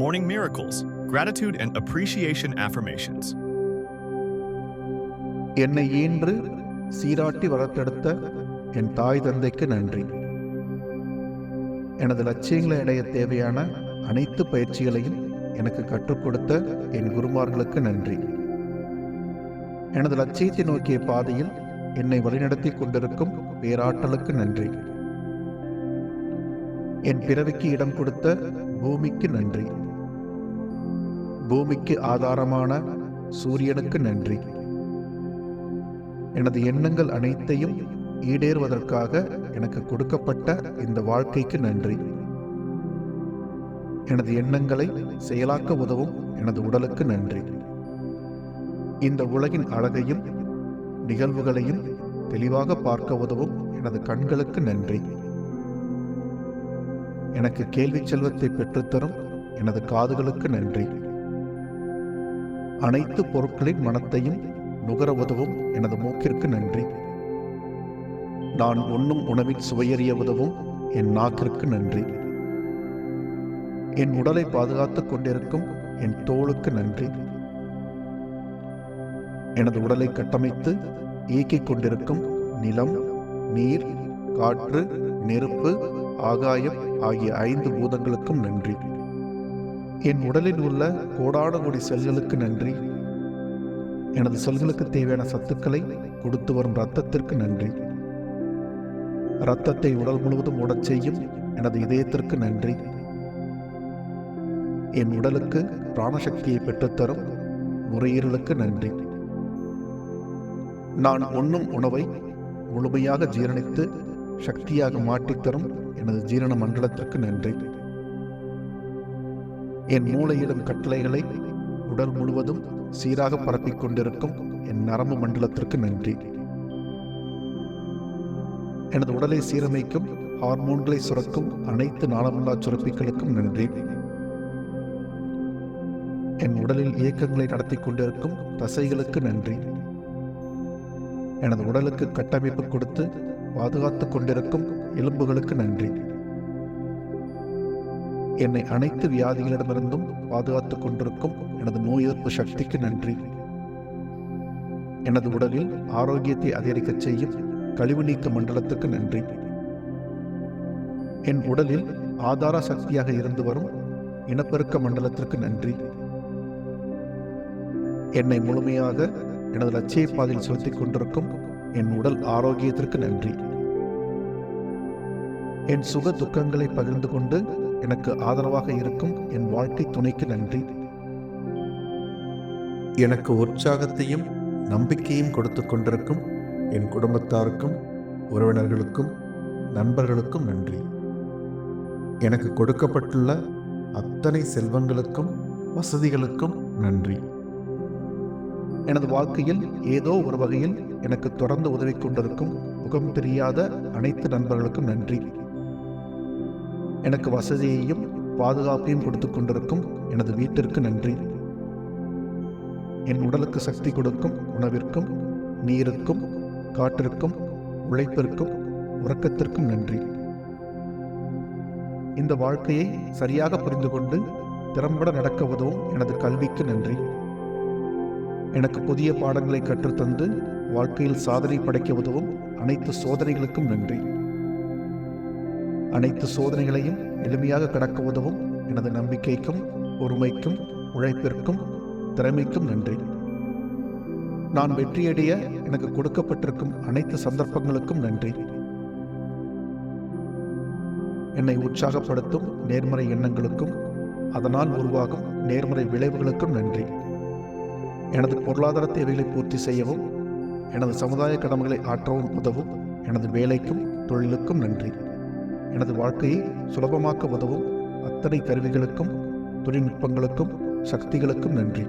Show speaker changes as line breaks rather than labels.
Morning Miracles, Gratitude and Appreciation Affirmations.
என்னை ஈன்று சீராட்டி வளர்த்தெடுத்த என் தாய் தந்தைக்கு நன்றி. எனது லட்சியங்களை அடைய தேவையான அனைத்து பயிற்சிகளையும் எனக்கு கற்றுக் கொடுத்த என் குருமார்களுக்கு நன்றி. எனது லட்சியத்தை நோக்கிய பாதையில் என்னை வழிநடத்தி கொண்டிருக்கும் பேராற்றலுக்கு நன்றி. என் பிறவிக்கு இடம் கொடுத்த பூமிக்கு நன்றி. பூமிக்கு ஆதாரமான சூரியனுக்கு நன்றி. எனது எண்ணங்கள் அனைத்தையும் ஈடேறுவதற்காக எனக்கு கொடுக்கப்பட்ட இந்த வாழ்க்கைக்கு நன்றி. எனது எண்ணங்களை செயலாக்க உதவும் எனது உடலுக்கு நன்றி. இந்த உலகின் அழகையும் நிகழ்வுகளையும் தெளிவாக பார்க்க உதவும் எனது கண்களுக்கு நன்றி. எனக்கு கேள்வி செல்வத்தை பெற்றுத்தரும் எனது காதுகளுக்கு நன்றி. அனைத்து பொருட்களின் மனத்தையும் நுகர உதவும் எனது மூக்கிற்கு நன்றி. நான் உண்ணும் உணவில் சுவையறிய உதவும் என் நாக்கிற்கு நன்றி. என் உடலை பாதுகாத்துக் கொண்டிருக்கும் என் தோளுக்கு நன்றி. எனது உடலை கட்டமைத்து இயக்கிக் கொண்டிருக்கும் நிலம், நீர், காற்று, நெருப்பு, ஆகாயம் ஆகிய 5 பூதங்களுக்கும் நன்றி. என் உடலில் உள்ள கோடான கோடி செல்களுக்கு நன்றி. எனது செல்களுக்கு தேவையான சத்துக்களை கொடுத்து வரும் இரத்தத்திற்கு நன்றி. இரத்தத்தை உடல் முழுவதும் ஓடச் செய்யும் எனது இதயத்திற்கு நன்றி. என் உடலுக்கு பிராணசக்தியை பெற்றுத்தரும் நுரையீரலுக்கு நன்றி. நான் உண்ணும் உணவை முழுமையாக ஜீரணித்து சக்தியாக மாற்றித்தரும் எனது ஜீரண மண்டலத்திற்கு நன்றி. என் மூளையிடும் கட்டளைகளை உடல் முழுவதும் சீராக பரப்பிக் கொண்டிருக்கும் என் நரம்பு மண்டலத்திற்கு நன்றி. எனது உடலை சீரமைக்கும் ஹார்மோன்களை சுரக்கும் அனைத்து நாளமில்லா சுரப்பிகளுக்கும் நன்றி. என் உடலில் இயக்கங்களை நடத்தி கொண்டிருக்கும் தசைகளுக்கு நன்றி. எனது உடலுக்கு கட்டமைப்பு கொடுத்து பாதுகாத்துக் கொண்டிருக்கும் எலும்புகளுக்கு நன்றி. என்னை அனைத்து வியாதிகளிடமிருந்தும் பாதுகாத்துக் கொண்டிருக்கும் எனது நோய் எதிர்ப்பு சக்திக்கு நன்றி. எனது உடலில் ஆரோக்கியத்தை அதிகரிக்கச் செய்யும் கழிவு நீக்க மண்டலத்துக்கு நன்றி. என் உடலில் ஆதார சக்தியாக இருந்து வரும் இனப்பெருக்க மண்டலத்திற்கு நன்றி. என்னை முழுமையாக எனது லட்சிய பாதையில் செலுத்திக் கொண்டிருக்கும் என் உடல் ஆரோக்கியத்திற்கு நன்றி. என் சுக துக்கங்களை பகிர்ந்து கொண்டு எனக்கு ஆதரவாக இருக்கும் என் வாழ்க்கை துணைக்கு நன்றி. எனக்கு உற்சாகத்தையும் நம்பிக்கையும் கொடுத்து கொண்டிருக்கும் என் குடும்பத்தாருக்கும் உறவினர்களுக்கும் நண்பர்களுக்கும் நன்றி. எனக்கு கொடுக்கப்பட்டுள்ள அத்தனை செல்வங்களுக்கும் வசதிகளுக்கும் நன்றி. எனது வாழ்க்கையில் ஏதோ ஒரு வகையில் எனக்கு தொடர்ந்து உதவி கொண்டிருக்கும் முகம் தெரியாத அனைத்து நண்பர்களுக்கும் நன்றி. எனக்கு வசதியையும் பாதுகாப்பையும் கொடுத்து கொண்டிருக்கும் எனது வீட்டிற்கு நன்றி. என் உடலுக்கு சக்தி கொடுக்கும் உணவிற்கும் நீருக்கும் காற்றிற்கும் உழைப்பிற்கும் உறக்கத்திற்கும் நன்றி. இந்த வாழ்க்கையை சரியாக புரிந்து கொண்டு திறம்பட நடக்க உதவும் எனது கல்விக்கு நன்றி. எனக்கு புதிய பாடங்களை கற்றுத்தந்து வாழ்க்கையில் சாதனை படைக்க உதவும் அனைத்து சோதனைகளுக்கும் நன்றி. அனைத்து சோதனைகளையும் எளிமையாக கடக்க உதவும் எனது நம்பிக்கைக்கும் பொறுமைக்கும் உழைப்பிற்கும் திறமைக்கும் நன்றி. நான் வெற்றியடைய எனக்கு கொடுக்கப்பட்டிருக்கும் அனைத்து சந்தர்ப்பங்களுக்கும் நன்றி. என்னை உற்சாகப்படுத்தும் நேர்மறை எண்ணங்களுக்கும் அதனால் உருவாகும் நேர்மறை விளைவுகளுக்கும் நன்றி. எனது பொருளாதார தேவைகளை பூர்த்தி செய்யவும் எனது சமுதாய கடமைகளை ஆற்றவும் உதவும் எனது வேலைக்கும் தொழிலுக்கும் நன்றி. எனது வாழ்க்கையை சுலபமாக்க உதவும் அத்தனை கருவிகளுக்கும் தொழில்நுட்பங்களுக்கும் சக்திகளுக்கும் நன்றி.